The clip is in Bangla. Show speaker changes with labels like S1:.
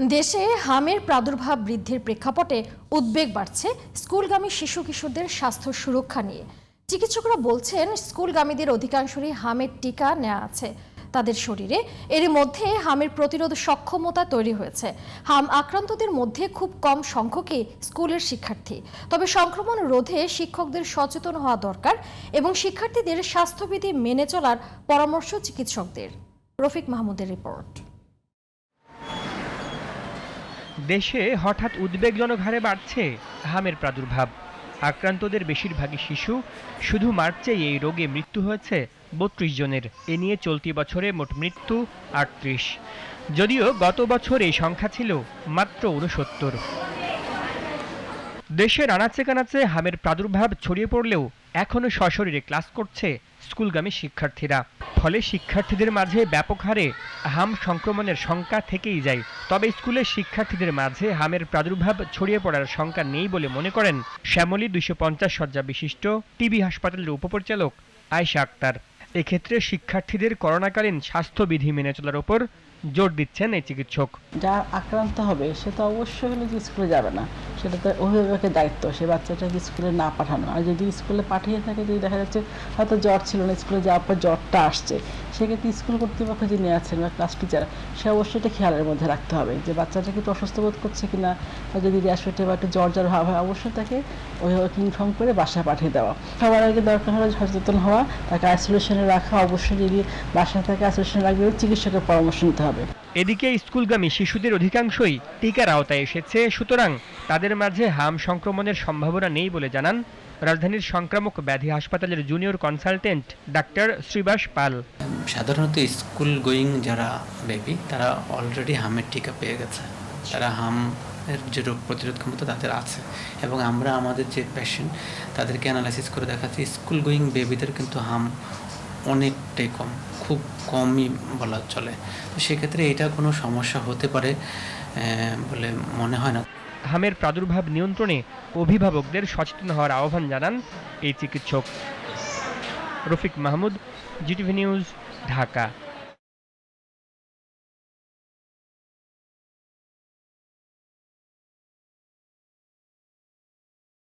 S1: দেশে হামের প্রাদুর্ভাব বৃদ্ধির প্রেক্ষাপটে উদ্বেগ বাড়ছে স্কুলগামী শিশু কিশোরদের স্বাস্থ্য সুরক্ষা নিয়ে। চিকিৎসকরা বলছেন, স্কুলগামীদের অধিকাংশেরই হামের টিকা নেওয়া আছে তাদের শরীরে। এর মধ্যে হামের প্রতিরোধ সক্ষমতা তৈরি হয়েছে। হাম আক্রান্তদের মধ্যে খুব কম সংখ্যকই স্কুলের শিক্ষার্থী। তবে সংক্রমণ রোধে শিক্ষকদের সচেতন হওয়া দরকার এবং শিক্ষার্থীদের স্বাস্থ্যবিধি মেনে চলার পরামর্শ চিকিৎসকদের। রফিক মাহমুদের রিপোর্ট।
S2: দেশে হঠাৎ উদ্বেগজনক হারে বাড়ছে হামের প্রাদুর্ভাব। আক্রান্তদের বেশিরভাগই শিশু। শুধু মার্চেই এই রোগে মৃত্যু হয়েছে ৩২ জনের। এ নিয়ে চলতি বছরে মোট মৃত্যু ৩৮। যদিও গত বছর এই সংখ্যা ছিল মাত্র ৬৯। দেশের আনাচে কানাচে হামের প্রাদুর্ভাব ছড়িয়ে পড়লেও এখনও সশরীরে ক্লাস করছে স্কুলগামী শিক্ষার্থীরা। ফলে শিক্ষার্থীদের মাঝে ব্যাপক হারে হাম সংক্রমণের শঙ্কা থেকেই যায়। তবে স্কুলের শিক্ষার্থীদের মাঝে হামের প্রাদুর্ভাব ছড়িয়ে পড়ার শঙ্কা নেই বলে মনে করেন শ্যামলী ২৫০ শয্যা বিশিষ্ট টিবি হাসপাতালের উপপরিচালক আয়েশা আক্তার। এক্ষেত্রে শিক্ষার্থীদের করোনাকালীন স্বাস্থ্যবিধি মেনে চলার উপর জোর দিচ্ছেন এই চিকিৎসক।
S3: যা আক্রান্ত হবে সে তো অবশ্যই হলো যে স্কুলে যাবে না, সেটা তো অভিভাবকের দায়িত্ব সে বাচ্চাটাকে স্কুলে না পাঠানো। আর যদি স্কুলে পাঠিয়ে থাকে, যদি দেখা যাচ্ছে হয়তো জ্বর ছিল না, স্কুলে যাওয়ার পর জ্বরটা আসছে, সেক্ষেত্রে স্কুল কর্তৃপক্ষ যিনি আছেন বা ক্লাস টিচার, সে অবশ্যই এটা খেয়ালের মধ্যে রাখতে হবে যে বাচ্চাটা কিন্তু অসুস্থ বোধ করছে কিনা, বা যদি র্যাশ পেটে বা একটু জ্বর ভাব হয়, অবশ্যই তাকে অভিভাবক ইনফর্ম করে বাসায় পাঠিয়ে দেওয়া। সবার আগে দরকার হলে সচেতন হওয়া, তাকে আইসোলেশনে রাখা। অবশ্যই যদি বাসায় থাকে আইসোলেশনে রাখবে, চিকিৎসকের পরামর্শ নিতে হবে।
S2: এদিকে স্কুলগামী শিশুদের অধিকাংশই টিকার আওতায় এসেছে, সুতরাং তাদের মাঝে হাম সংক্রমণের সম্ভাবনা নেই বলে জানান রাজধানীর সংক্রামক ব্যাধি হাসপাতালের জুনিয়র কনসালটেন্ট ডাক্তার শ্রীবাস পাল।
S4: সাধারণত স্কুল গোয়িং যারা বেবি তারা অলরেডি হামের টিকা পেয়ে গেছে, তারা হামের যে রোগ প্রতিরোধ ক্ষমতা তাদের আছে, এবং আমরা আমাদের যে পেশেন্ট তাদেরকে অ্যানালাইসিস করে দেখাচ্ছি স্কুল গোয়িং বেবিদের কিন্তু হাম অনেকটাই কম, খুব কমই বলা চলে। তো সেক্ষেত্রে এটা কোনো সমস্যা হতে পারে বলে মনে হয় না।
S2: হামের প্রাদুর্ভাব নিয়ন্ত্রণে অভিভাবকদের সচেতন হওয়ার আহ্বান জানান এই চিকিৎসক। Rafiq Mahmud, GTV news, Dhaka.